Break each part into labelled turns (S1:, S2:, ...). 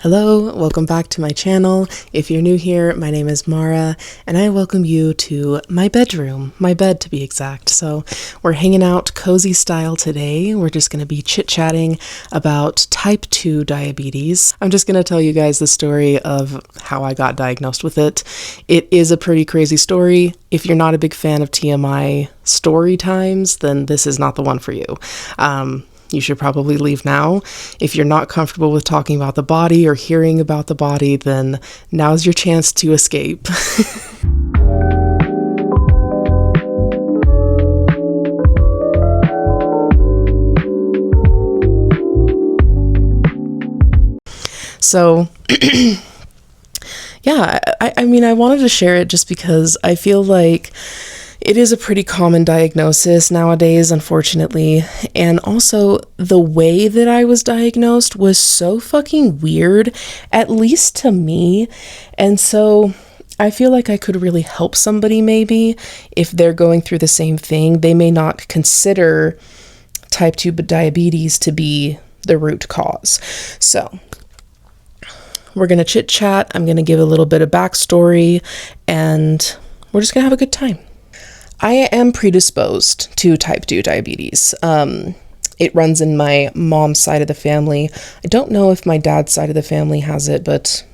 S1: Hello, welcome back to my channel. If you're new here, my name is Mara, and I welcome you to my bedroom, my bed to be exact. So we're hanging out cozy style today. We're just going to be chit-chatting about type 2 diabetes. I'm just going to tell you guys the story of how I got diagnosed with it. It is a pretty crazy story. If you're not a big fan of TMI story times, then this is not the one for you. You should probably leave now. If you're not comfortable with talking about the body or hearing about the body, then now's your chance to escape. So, yeah, I mean, I wanted to share it just because I feel like it is a pretty common diagnosis nowadays, unfortunately, and also the way that I was diagnosed was so fucking weird, at least to me, and so I feel like I could really help somebody maybe if they're going through the same thing. They may not consider type 2 diabetes to be the root cause. So we're going to chit chat. I'm going to give a little bit of backstory, and we're just going to have a good time. I am predisposed to type 2 diabetes. It runs in my mom's side of the family. I don't know if my dad's side of the family has it, but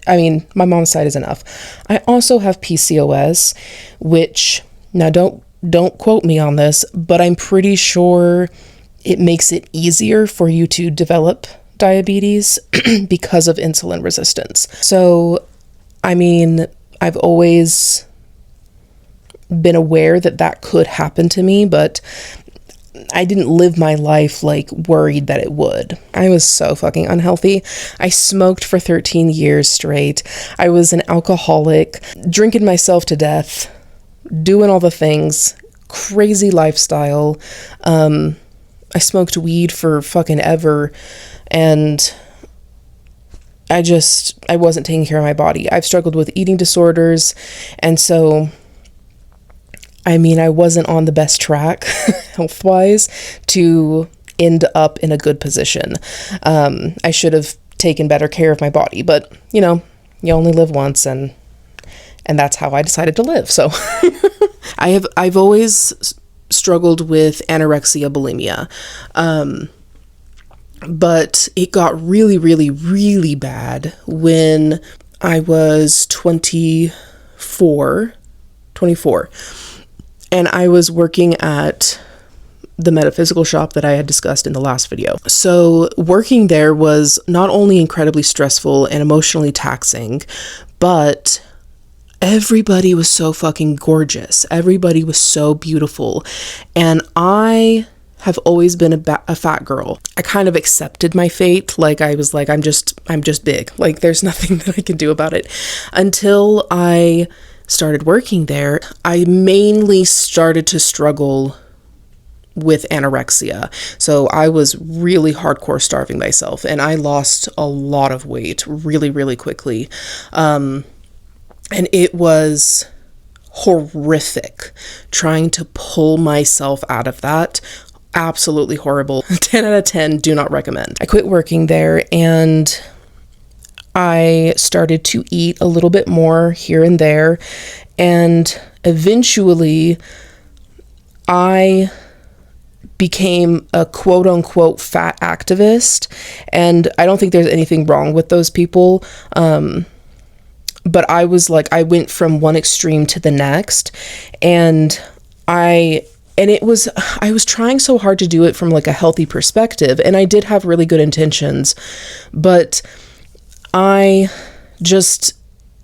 S1: I mean, my mom's side is enough. I also have PCOS, which, now don't quote me on this, but I'm pretty sure it makes it easier for you to develop diabetes because of insulin resistance. So, I mean, I've always been aware that could happen to me, but I didn't live my life like worried that it would. I was so fucking unhealthy. I smoked for 13 years straight. I was an alcoholic, drinking myself to death, doing all the things, crazy lifestyle. I smoked weed for fucking ever, and I wasn't taking care of my body. I've struggled with eating disorders, and so I mean, I wasn't on the best track health-wise to end up in a good position. I should have taken better care of my body, but you know, you only live once, and that's how I decided to live. So I've always struggled with anorexia, bulimia. But it got really, really, really bad when I was 24. And I was working at the metaphysical shop that I had discussed in the last video. So working there was not only incredibly stressful and emotionally taxing, but everybody was so fucking gorgeous. Everybody was so beautiful. And I have always been a fat girl. I kind of accepted my fate. Like I was like, I'm just big. Like there's nothing that I can do about it. Until I started working there, I mainly started to struggle with anorexia. So I was really hardcore starving myself, and I lost a lot of weight really, really quickly. And it was horrific trying to pull myself out of that. Absolutely horrible. 10 out of 10, do not recommend. I quit working there, and I started to eat a little bit more here and there, and eventually I became a quote-unquote fat activist, and I don't think there's anything wrong with those people, but I went from one extreme to the next, and I was trying so hard to do it from like a healthy perspective, and I did have really good intentions, but I just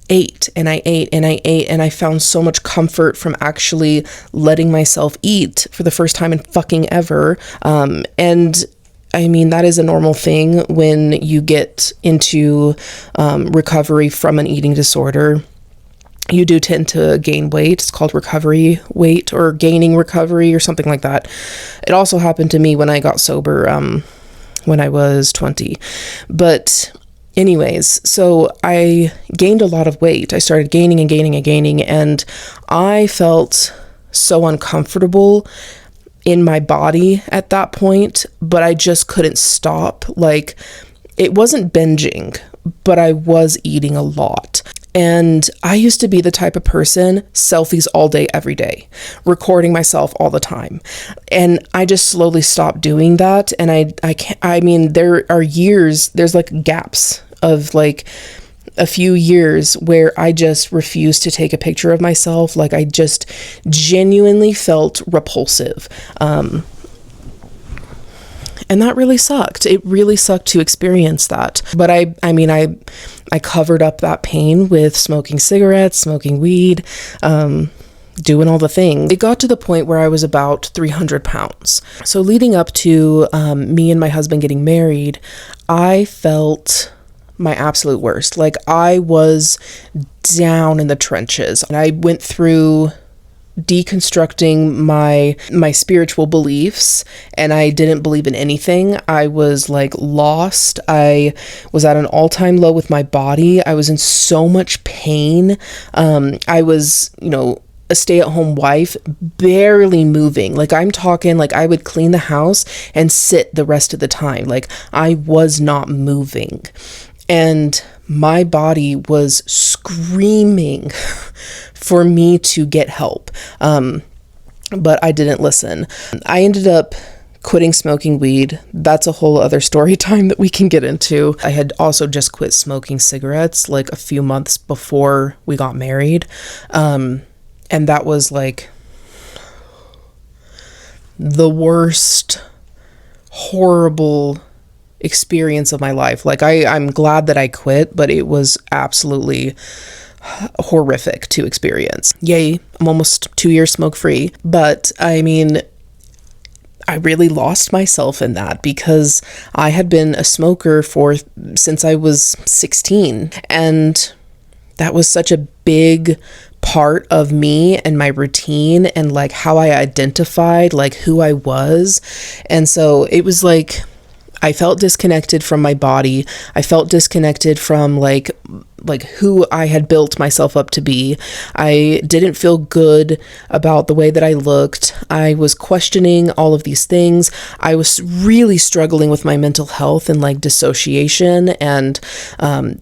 S1: ate and I ate and I ate, and I found so much comfort from actually letting myself eat for the first time in fucking ever. And I mean, that is a normal thing when you get into recovery from an eating disorder. You do tend to gain weight. It's called recovery weight or gaining recovery or something like that. It also happened to me when I got sober when I was 20. But anyways, so I gained a lot of weight. I started gaining and gaining and gaining, and I felt so uncomfortable in my body at that point, but I just couldn't stop. Like, it wasn't binging, but I was eating a lot. And I used to be the type of person, selfies all day, every day, recording myself all the time. And I just slowly stopped doing that. And I can't, I mean, there are years, there's like gaps of like a few years where I just refused to take a picture of myself. Like I just genuinely felt repulsive. And that really sucked. It really sucked to experience that. But I mean, I covered up that pain with smoking cigarettes, smoking weed, doing all the things. It got to the point where I was about 300 pounds. So leading up to me and my husband getting married, I felt my absolute worst. Like I was down in the trenches. And I went through deconstructing my spiritual beliefs, and I didn't believe in anything. I was like lost. I was at an all-time low with my body. I was in so much pain. I was, a stay-at-home wife, barely moving. Like I'm talking like I would clean the house and sit the rest of the time. Like I was not moving. And my body was screaming for me to get help. But I didn't listen. I ended up quitting smoking weed. That's a whole other story time that we can get into. I had also just quit smoking cigarettes like a few months before we got married. And that was like the worst, horrible experience of my life. Like I'm glad that I quit, but it was absolutely horrific to experience. Yay, I'm almost 2 years smoke free, but I mean, I really lost myself in that because I had been a smoker since I was 16, and that was such a big part of me and my routine and like how I identified like who I was. And so it was like I felt disconnected from my body. I felt disconnected from like who I had built myself up to be. I didn't feel good about the way that I looked. I was questioning all of these things. I was really struggling with my mental health and like dissociation and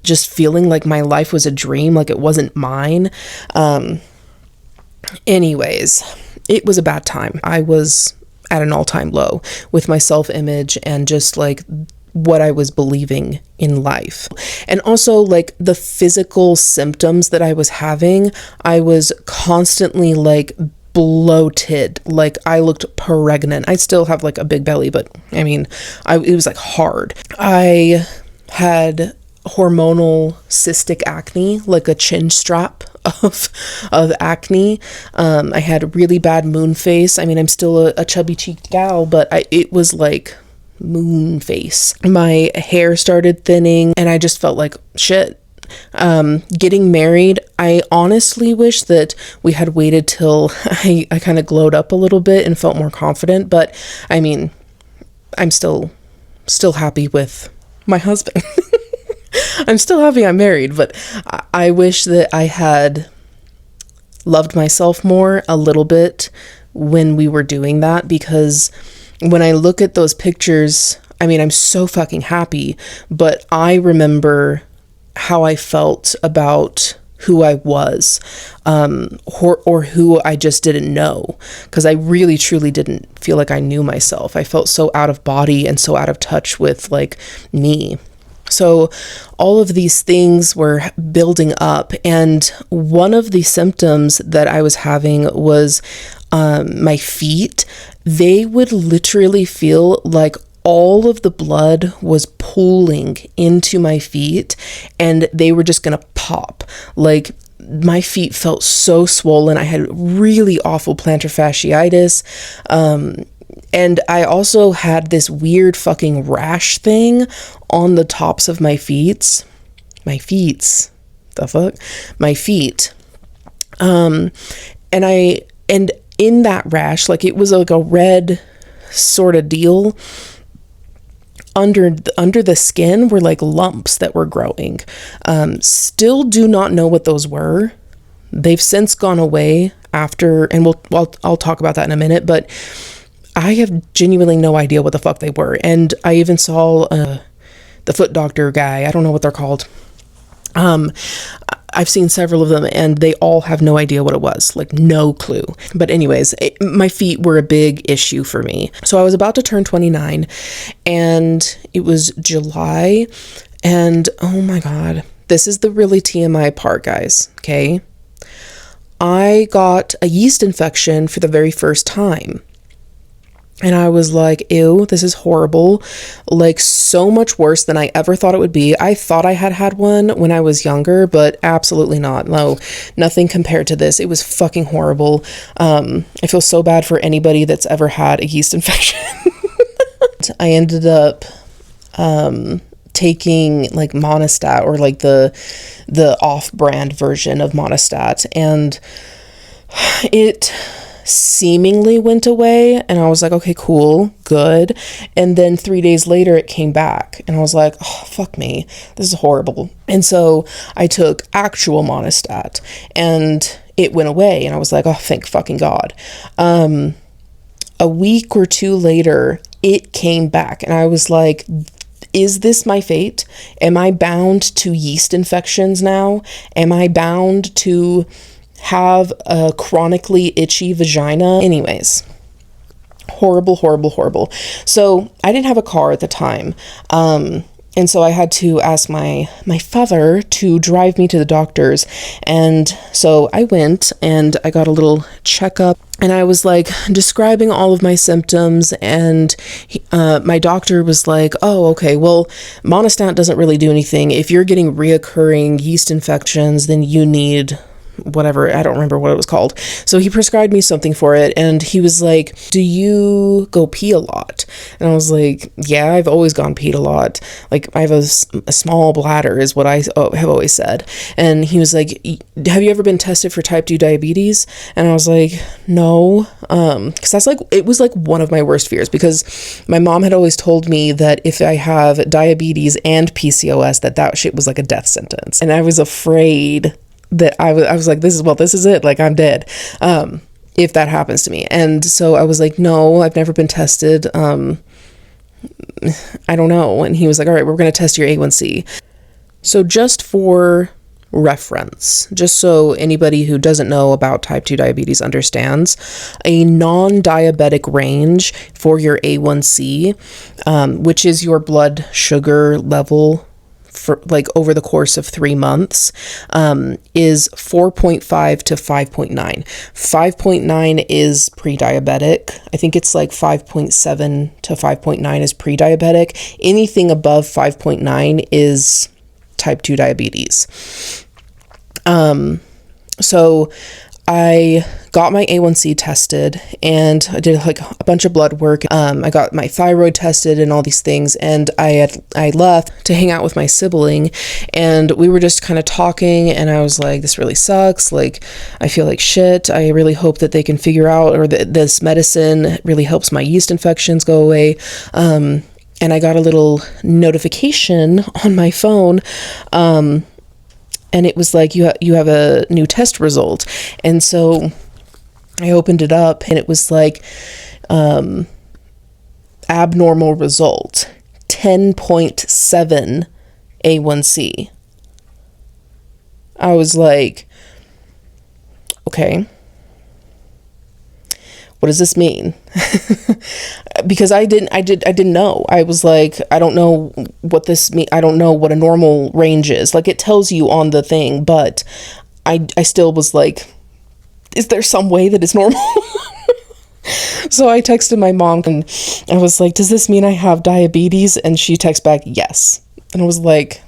S1: just feeling like my life was a dream, like it wasn't mine. Anyways, it was a bad time. I was at an all-time low with my self-image and just like what I was believing in life. And also like the physical symptoms that I was having, I was constantly like bloated. Like I looked pregnant. I still have like a big belly, but I mean, it was like hard. I had hormonal cystic acne, like a chin strap of acne. I had really bad moon face. I mean, I'm still a chubby cheeked gal, but it was like moon face. My hair started thinning and I just felt like shit. Getting married, I honestly wish that we had waited till I kind of glowed up a little bit and felt more confident, but I mean, I'm still happy with my husband. I'm still happy I'm married, but I wish that I had loved myself more a little bit when we were doing that, because when I look at those pictures, I mean, I'm so fucking happy, but I remember how I felt about who I was, or who I just didn't know, because I really truly didn't feel like I knew myself. I felt so out of body and so out of touch with like me. So all of these things were building up, and one of the symptoms that I was having was my feet. They would literally feel like all of the blood was pooling into my feet and they were just gonna pop. Like my feet felt so swollen. I had really awful plantar fasciitis. And I also had this weird fucking rash thing on the tops of my feet. My feet. And in that rash, like it was like a red sort of deal. Under the skin were like lumps that were growing. Still do not know what those were. They've since gone away after, and I'll talk about that in a minute, but I have genuinely no idea what the fuck they were. And I even saw the the foot doctor guy. I don't know what they're called. I've seen several of them and they all have no idea what it was, like no clue. But anyways, my feet were a big issue for me. So I was about to turn 29 and it was July, and oh my God, this is the really TMI part, guys, okay? I got a yeast infection for the very first time. And I was like, ew, this is horrible. Like, so much worse than I ever thought it would be. I thought I had one when I was younger, but absolutely not. No, nothing compared to this. It was fucking horrible. I feel so bad for anybody that's ever had a yeast infection. I ended up taking like Monistat, or like the off-brand version of Monistat, and it seemingly went away, and I was like, okay, cool, good. And then 3 days later it came back, and I was like, oh, fuck me, this is horrible. And so I took actual Monistat and it went away, and I was like, oh, thank fucking God. A week or two later it came back, and I was like, is this my fate? Am I bound to yeast infections now? Am I bound to have a chronically itchy vagina? Anyways, horrible, horrible, horrible. So I didn't have a car at the time. And so I had to ask my father to drive me to the doctors. And so I went and I got a little checkup, and I was like describing all of my symptoms, and my doctor was like, oh, okay, well, Monistat doesn't really do anything. If you're getting reoccurring yeast infections, then you need whatever, I don't remember what it was called. So he prescribed me something for it, and he was like, do you go pee a lot? And I was like, yeah, I've always gone peed a lot. Like, I have a small bladder is what I have always said. And he was like, have you ever been tested for type 2 diabetes? And I was like, no, because that's like, it was like one of my worst fears, because my mom had always told me that if I have diabetes and PCOS, that shit was like a death sentence. And I was afraid that I was like, this is it, like, I'm dead if that happens to me. And so I was like, no, I've never been tested, I don't know. And he was like, all right, we're going to test your A1C. So just for reference, just so anybody who doesn't know about type 2 diabetes understands, a non-diabetic range for your A1C, which is your blood sugar level for like over the course of 3 months, is 4.5 to 5.9. 5.9 is pre-diabetic. I think it's like 5.7 to 5.9 is pre-diabetic. Anything above 5.9 is type 2 diabetes. So I got my A1C tested, and I did like a bunch of blood work. I got my thyroid tested and all these things, and I left to hang out with my sibling, and we were just kind of talking, and I was like, this really sucks. Like, I feel like shit. I really hope that they can figure out, or that this medicine really helps my yeast infections go away. And I got a little notification on my phone, and it was like, you have a new test result. And so I opened it up, and it was like, abnormal result, 10.7 A1C. I was like, okay, what does this mean? Because I didn't know. I was like, I don't know what this mean. I don't know what a normal range is. Like, it tells you on the thing, but I still was like, is there some way that it's normal? So I texted my mom, and I was like, does this mean I have diabetes? And she texted back, yes. And I was like,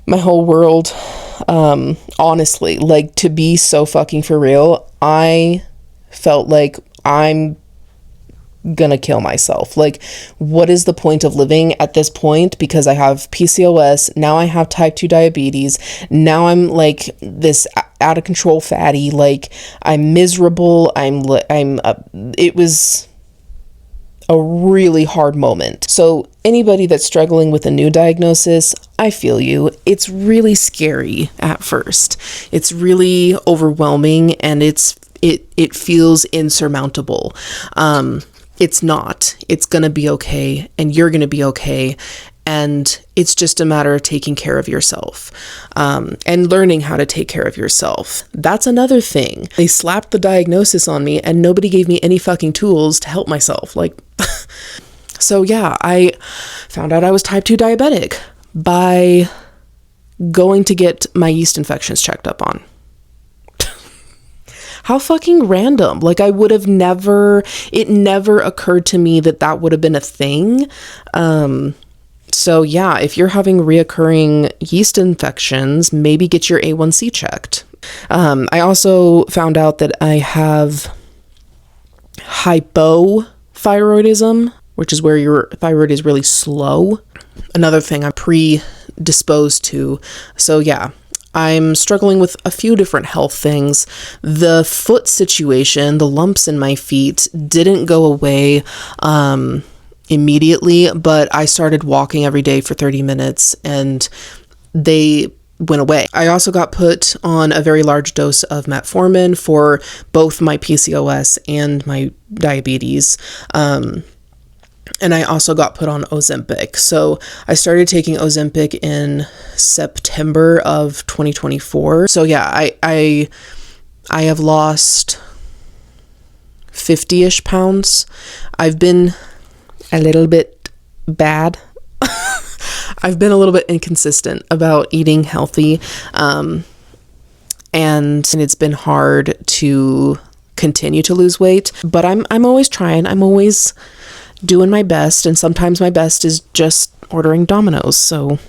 S1: my whole world, honestly, like, to be so fucking for real, I felt like I'm gonna kill myself. Like, what is the point of living at this point? Because I have PCOS, now I have type 2 diabetes, now I'm like this out of control fatty, like, I'm miserable, it was a really hard moment. So anybody that's struggling with a new diagnosis, I feel you. It's really scary at first. It's really overwhelming, and it feels insurmountable. it's not. It's going to be okay, and you're going to be okay. And it's just a matter of taking care of yourself, and learning how to take care of yourself. That's another thing. They slapped the diagnosis on me and nobody gave me any fucking tools to help myself. Like, so yeah, I found out I was type 2 diabetic by going to get my yeast infections checked up on. How fucking random. Like, I would have never, it never occurred to me that that would have been a thing. So yeah, if you're having reoccurring yeast infections, maybe get your A1C checked. I also found out that I have hypothyroidism, which is where your thyroid is really slow. Another thing I'm predisposed to. So yeah, I'm struggling with a few different health things. The foot situation, the lumps in my feet didn't go away immediately, but I started walking every day for 30 minutes and they went away. I also got put on a very large dose of metformin for both my PCOS and my diabetes. And I also got put on Ozempic. So I started taking Ozempic in September of 2024. So yeah, I have lost 50-ish pounds. I've been a little bit bad. I've been a little bit inconsistent about eating healthy. And it's been hard to continue to lose weight, but I'm always trying. I'm always doing my best, and sometimes my best is just ordering Domino's. So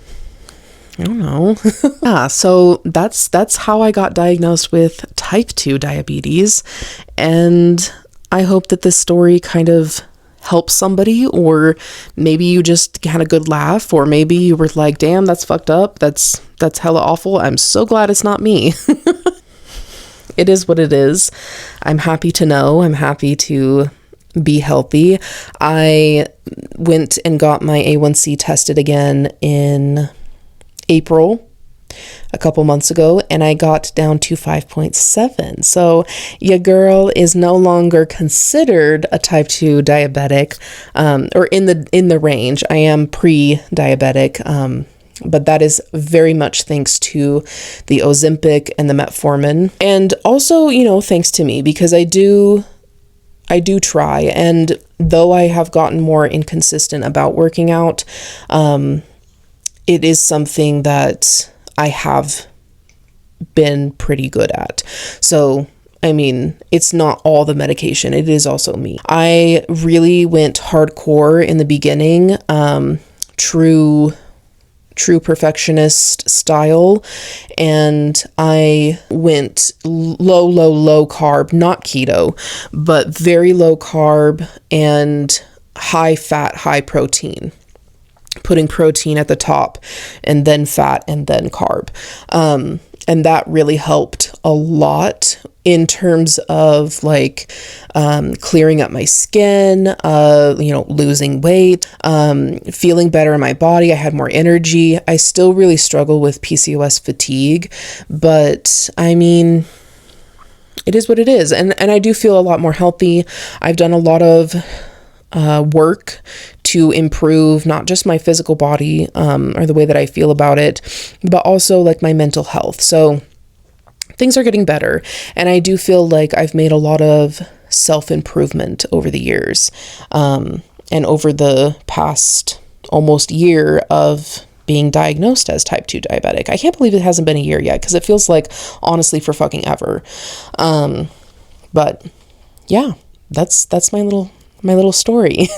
S1: I don't know. Yeah, so that's how I got diagnosed with type 2 diabetes, and I hope that this story kind of helps somebody, or maybe you just had a good laugh, or maybe you were like, damn, that's fucked up, that's hella awful. I'm so glad it's not me. It is what it is. I'm happy to know. I'm happy to be healthy. I went and got my A1C tested again in April, a couple months ago, and I got down to 5.7. So your girl is no longer considered a type 2 diabetic, or in the range. I am pre-diabetic, but that is very much thanks to the Ozempic and the metformin, and also, thanks to me, because I do try, and though I have gotten more inconsistent about working out, it is something that I have been pretty good at. So, I mean, it's not all the medication, it is also me. I really went hardcore in the beginning, true perfectionist style, and I went low carb, not keto, but very low carb and high fat, high protein, putting protein at the top and then fat and then carb. And that really helped a lot in terms of like clearing up my skin, losing weight, feeling better in my body. I had more energy. I still really struggle with PCOS fatigue, but I mean, it is what it is. And I do feel a lot more healthy. I've done a lot of work to improve not just my physical body or the way that I feel about it, but also like my mental health. So things are getting better, and I do feel like I've made a lot of self-improvement over the years, and over the past almost year of being diagnosed as type 2 diabetic. I can't believe it hasn't been a year yet, because it feels like, honestly, for fucking ever. But yeah, that's my little story.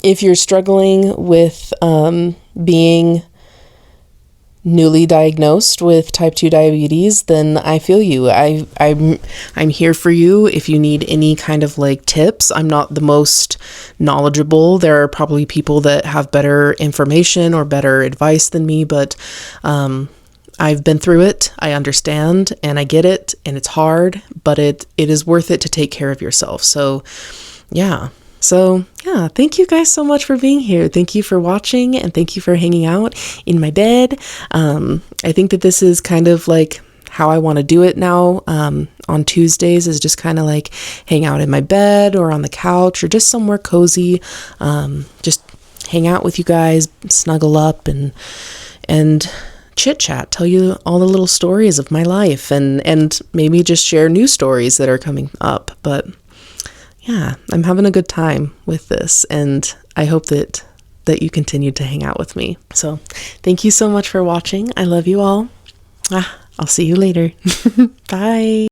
S1: If you're struggling with being newly diagnosed with type 2 diabetes, then I feel you. I'm here for you if you need any kind of like tips. I'm not the most knowledgeable. There are probably people that have better information or better advice than me, but I've been through it. I understand and I get it, and it's hard, but it is worth it to take care of yourself. So yeah. Thank you guys so much for being here. Thank you for watching, and thank you for hanging out in my bed. I think that this is kind of like how I want to do it now on Tuesdays is just kind of like hang out in my bed or on the couch or just somewhere cozy, just hang out with you guys, snuggle up and chit chat, tell you all the little stories of my life and maybe just share new stories that are coming up. But yeah, I'm having a good time with this, and I hope that you continue to hang out with me. So thank you so much for watching. I love you all. I'll see you later. Bye.